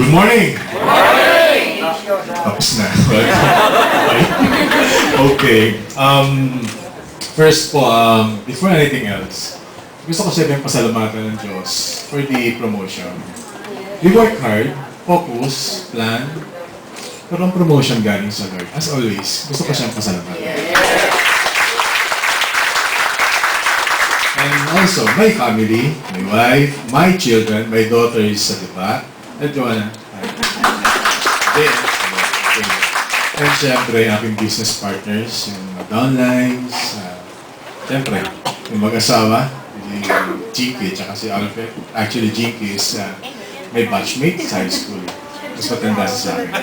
Good morning! Tapos na. Okay. First po, before anything else, gusto ko siyempre pasalamatan ng Diyos for the promotion. We work hard, focus, plan, pero ang promotion galing sa Lord. As always, gusto ko siyang pasalamatan. And also, my family, my wife, my children, my daughter is sa diba? At Joanna. And syempre, aking business partners, yung downlines, syempre, yung mag-asawa, si Jinky, tsaka si Alfred. Actually, Jinky is my batchmate sa high school. Mas matanda sa akin.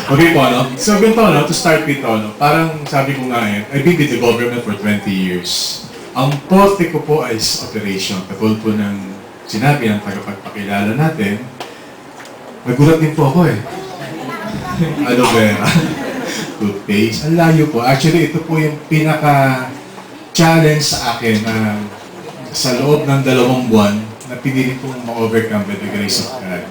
Okay po, no? So, ganito, no? To start with, no? Parang sabi ko nga I've been with the government for 20 years. Ang forte ko po ay operation. Katulad po ng sinabi ng tagapagpakilala natin, nagulat din po ako aloe vera, toothpaste. Ang layo po. Actually, ito po yung pinaka-challenge sa akin sa loob ng 2 buwan na pinili kong ma-overcome by the grace of God.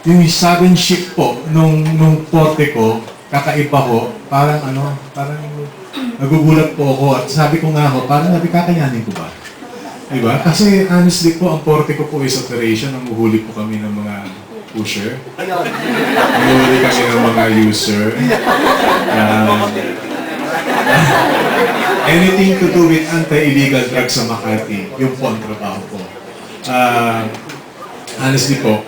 Yung sudden shift po nung forte ko, kakaiba ko, parang nagugulat po ako at sabi ko nga parang kakayanin ko ba? Diba? Kasi honestly po, ang forte ko po is operation. Nanguhuli po kami ng mga pusher. Nanguhuli kami ng mga user. Anything to do with anti-illegal drugs sa Makati, yung po ang trabaho ko. Honestly po,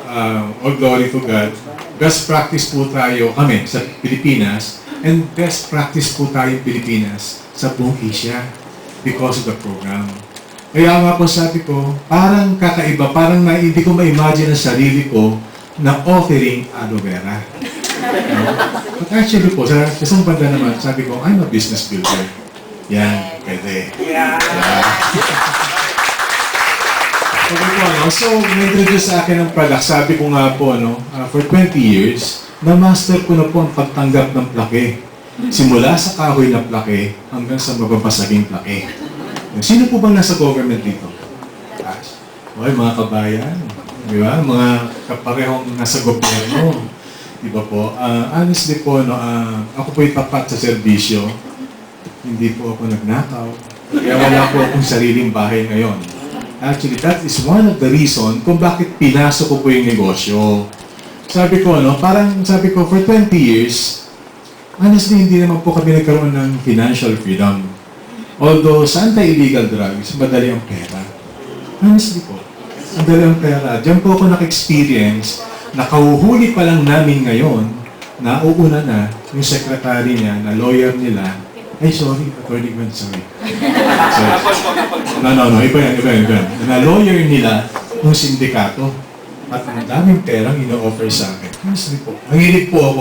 all glory to God, best practice po tayo kami sa Pilipinas and best practice po tayo Pilipinas sa buong Asia because of the program. Kaya nga po sabi ko, parang kakaiba, parang hindi ko ma-imagine ang sarili ko na offering aloe vera. But actually po, sa isang banda naman, sabi ko, I'm a business builder. Yan, pwede. Yeah. Okay po, no? So, na-introduce sa akin ang product. Sabi ko nga po, for 20 years, na-master ko na po ang pagtanggap ng plake. Simula sa kahoy na plake hanggang sa mababasaging plake. Sino po bang nasa government dito? Okay, mga kabayan. Di ba? Mga kaparehong nasa gobyerno. Di ba po? Honestly po, ako po'y tapat sa serbisyo. Hindi po ako nagnakaw. Kaya wala po akong sariling bahay ngayon. Actually, that is one of the reason kung bakit pinasok ko po yung negosyo. Sabi ko, for 20 years, honestly, hindi naman po kami nagkaroon ng financial freedom. Although, sa anti-illegal drugs, madali ang pera. Honestly po, madali ang pera. Diyan po ako nak-experience, nakahuhuli pa lang namin ngayon, na uuna na yung secretary niya, na lawyer nila, ay, sorry, attorney man, sorry. No, iba yan. Na lawyer nila, yung sindikato, at ang daming perang ino-offer sa akin. Honestly po, nanginig po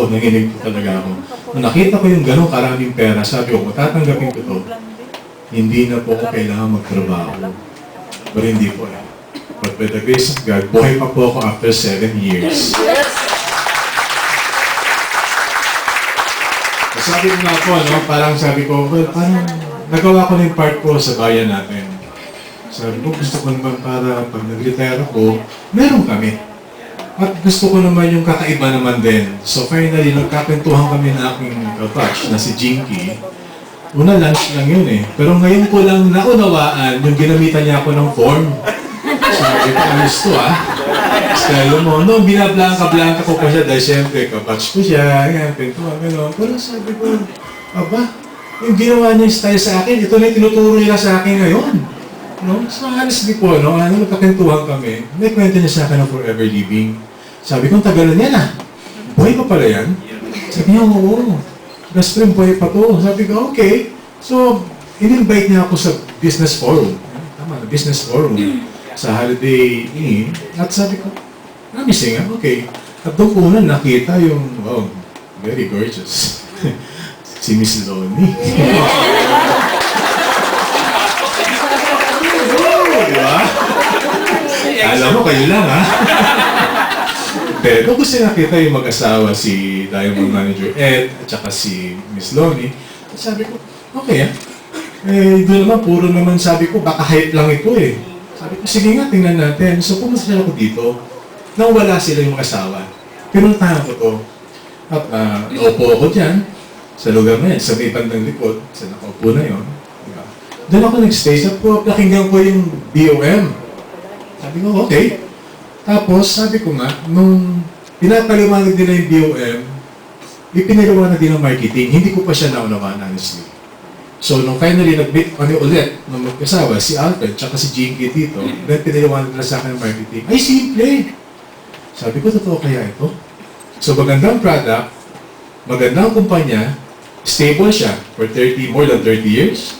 talaga ako. Nung nakita ko yung gano'ng karaming pera, sabi ko, tatanggapin ko to, hindi na po ako kailangan magtrabaho. Pero hindi po But by the grace of God, buhay pa po ako after 7 years. Sabi ko nga po, parang sabi ko, parang nagawa ko na yung part ko sa bayan natin. Sabi ko, gusto ko naman para pag nag-retire ako, meron kami. At gusto ko naman yung kakaiba naman din. So finally, nagkakentuhan kami na aking kapatch na si Jinky. Una lunch lang yun Pero ngayon ko lang naunawaan yung ginamitan niya ako ng form. Sabi ko, ayos to Style mo, binablangka-blangka ko pa siya dahil siyempre, kapatch ko siya, pintuan, gano'n. Pero sabi ko, yung ginawa niya yung style sa akin, ito na yung tinuturo niya sa akin ngayon. So honestly po, nagkakentuhan kami, may kwento niya sa akin ng forever living. Sabi ko, tagalan niya na. Buhay pa pala yan? Sabi niya, oo. Best friend, buhay pa to. Sabi ko, okay. So, in-invite niya ako sa business forum. Tama, business forum. Sa Holiday Inn. At sabi ko, promising okay. At doon ko na nakita yung, wow, very gorgeous. Si Miss Lonnie. Diba? Alam mo, kayo lang, Pero gusto nakita yung mag-asawa, si Diamond Manager Ed, at saka si Miss Lonnie. At sabi ko, okay doon naman, puro naman sabi ko, baka hype lang ito Sabi ko, sige nga, tingnan natin. So, pumunta siya ako dito. nang wala sila yung asawa. Pinuntahan ko to. At naupo ako dyan, sa lugar na yan, sa may bandang likod, sa nakaupo na yun. Diba? Doon ako nag-stay, sabi ko, pakinggan ko yung BOM. Sabi ko, okay. Tapos, sabi ko nga, nung pinapaliwanag nila yung BOM, ipinaliwanag din ng marketing, hindi ko pa siya naunawaan, honestly. So, nung finally nag-meet kami ulit ng mag-asawa, si Alfred, tsaka si Jinky dito, then pinaliwanag nila sa akin ng marketing, ay, simple! Sabi ko, totoo kaya ito? So, magandang product, magandang kumpanya, stable siya for more than 30 years.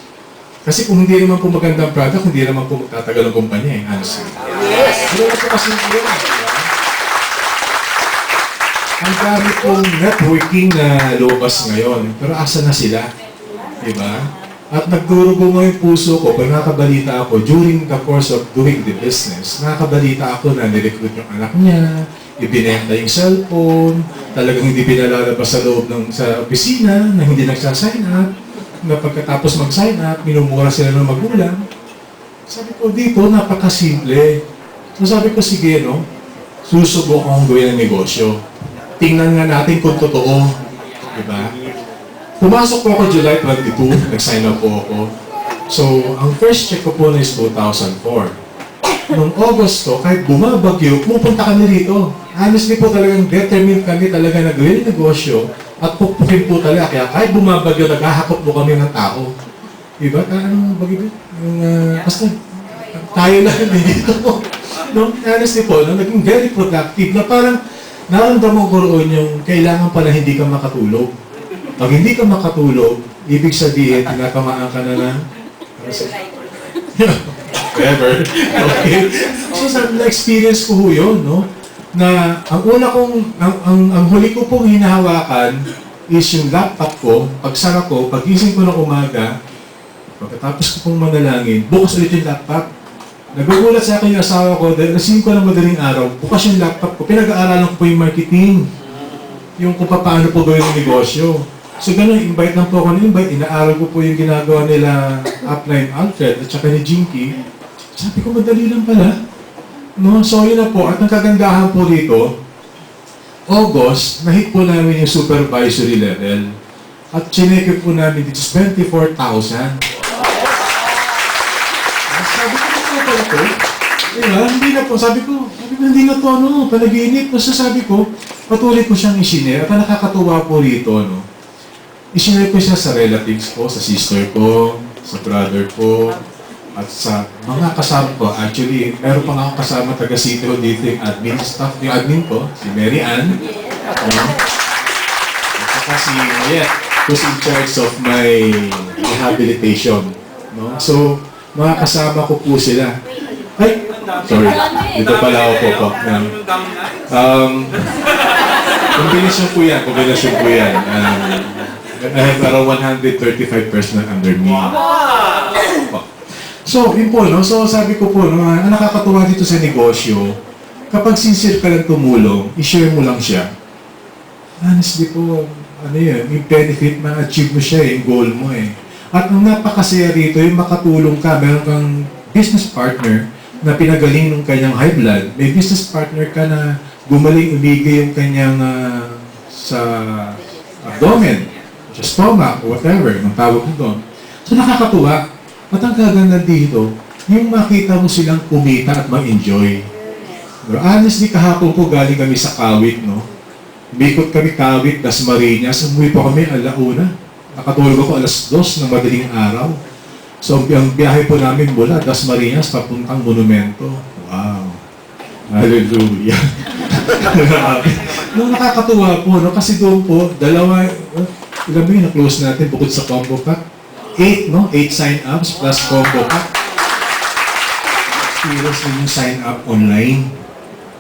Kasi kung hindi naman po magandang product, hindi naman po magtatagal ang kumpanya, honestly. Yes! Pero ito kasi yun, ang dami pong networking na lobas ngayon, pero asa na sila? Diba? At nagdurugo mo yung puso ko pag nakabalita ako during the course of doing the business. Nakabalita ako na nirecruit yung anak niya, ibinenta yung cellphone, talagang hindi pinalalabas sa loob sa opisina, na hindi nagsasign up, na pagkatapos mag-sign up, minumura sila ng magulang. Sabi ko, dito, napakasimple. So sabi ko, sige, no? Susubok akong gawin ng negosyo. Tingnan nga natin kung totoo. Diba? Pumasok po ako July 22, nag-sign up po ako. So, ang first check ko po na is 2004. Noong August to, kahit bumabagyo, pupunta kami rito. Honestly po talagang determined kami talaga na gawin yung negosyo at pupukin po talaga. Kaya kahit bumabagyo, naghahakot po kami ng tao. Diba? Anong bagyo? Basta, tayo lang dito. No? Honestly po, naging very productive na parang naramdaman ko roon yung kailangan pala hindi ka makatulog. Pag hindi ka makatulog, ibig sabihin, tinatamaan ka na ng... Whatever. Okay. So, na-experience ko ho yun, no? Na ang una kong, ang huli ko pong hinahawakan is yung laptop ko, pagsara ko, pagising ko ng umaga, pagkatapos ko pong manalangin, bukas ulit yung laptop. Nagugulat sa akin yung asawa ko, dahil nasin ko ng madaling araw, bukas yung laptop ko, pinag-aaralan ko po yung marketing. Yung kung paano po gawin yung negosyo. So gano'n, invite lang po ako na-invite, inaaral ko po yung ginagawa nila Upline Alfred at saka ni Jinky. Sabi ko, madali lang pala. No? So yun na po, at ang kagandahan po dito, August, na-hit po namin yung supervisory level. At chineke po namin dito, 24,000. Sabi ko, ano po ito? Diba? Hindi na po. Sabi ko, hindi na to, ano, panaginip. Basta sabi ko, patuloy ko siyang isinare. At ang nakakatuwa po rito, no? Isinare ko siya sa relatives ko, sa sister ko, sa brother ko, at sa mga kasama ko. Actually, meron pa nga akong kasama taga-City dito yung admin staff, yung admin ko, si Mary Ann. At saka si Mayet, who's in charge of my rehabilitation. No? So, mga kasama ko po sila. Ay! Sorry, dito pala ako po. Kombinasyon po yan, kombinasyon po yan. I have around 135 personnel under me. So, yun po, no? So, sabi ko po, no, ang nakakatuwa dito sa negosyo, kapag sincere ka lang tumulong, i-share mo lang siya. Honestly po, ano yun, yung benefit, ma-achieve mo siya, yung goal mo eh. At ang napakasaya rito, yung makatulong ka, meron kang business partner na pinagaling ng kanyang high blood, may business partner ka na gumaling umigay yung kanyang sa abdomen, sa stomach, or whatever, ang tawag mo doon. So nakakatuwa. At ang kaganda dito, yung makita mo silang kumita at ma-enjoy. Pero honestly, kahapon ko galing kami sa Kawit, no? Umikot kami Kawit, Dasmariñas, umuwi po kami alauna. Nakatulog ako alas 2 ng madaling araw. So ang biyahe po namin mula Dasmariñas papuntang Monumento. Wow! Hallelujah! No, nakakatuwa po, no? Kasi doon po, dalawa, ilan ba yung na-close natin bukod sa combo pack? 8, no? 8 sign-ups plus combo pack. Experience din yung sign-up online.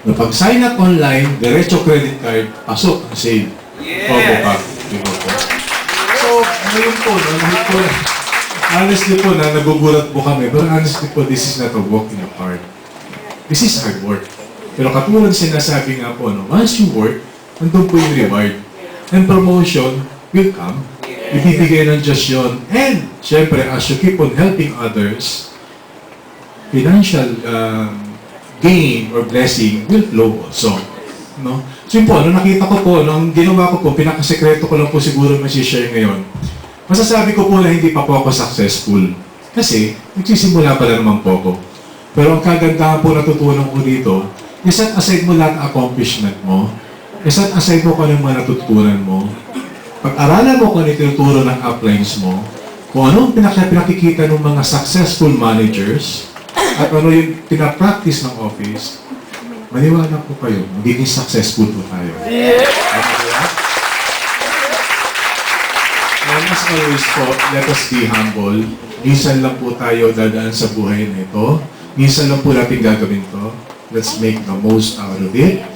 No, pag sign-up online, diretso credit card, pasok ang save. Combo pack. Diba po? So, ngayon po, no? Honestly po, nagugulat po kami. But honestly po, this is not a walk in the park. This is hard work. Pero katulad sinasabi nga po, no? Once you work, nandun po yung reward. And promotion will come. Ibibigay ng Diyos yun. And, syempre, as you keep on helping others, financial gain or blessing will flow also. No? So yun po, nung nakita ko po, nung ginawa ko po, pinakasekreto ko lang po siguro masishare ngayon, masasabi ko po na hindi pa po ako successful. Kasi, nagsisimula pa lang naman po ako. Pero ang kagandahan po natutunan ko dito, iset aside mo lahat ng accomplishment mo, iset aside mo kung ano yung mga natutunan mo, pag-aralan mo kung ano yung tinuturo ng uplines mo, kung ano ang pinakikita ng mga successful managers, at ano yung pinapractice ng office, maniwala po kayo, magiging successful po tayo. And as always po, let us be humble. Minsan lang po tayo dadaan sa buhay na ito. Minsan lang po natin gagawin to. Let's make the most out of it.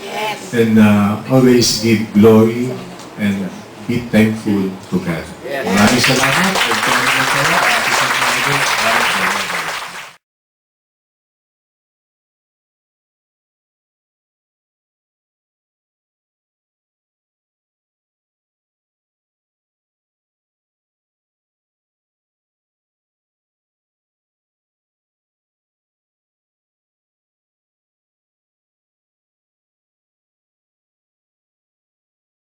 And always give glory and be thankful to God. Maraming salamat.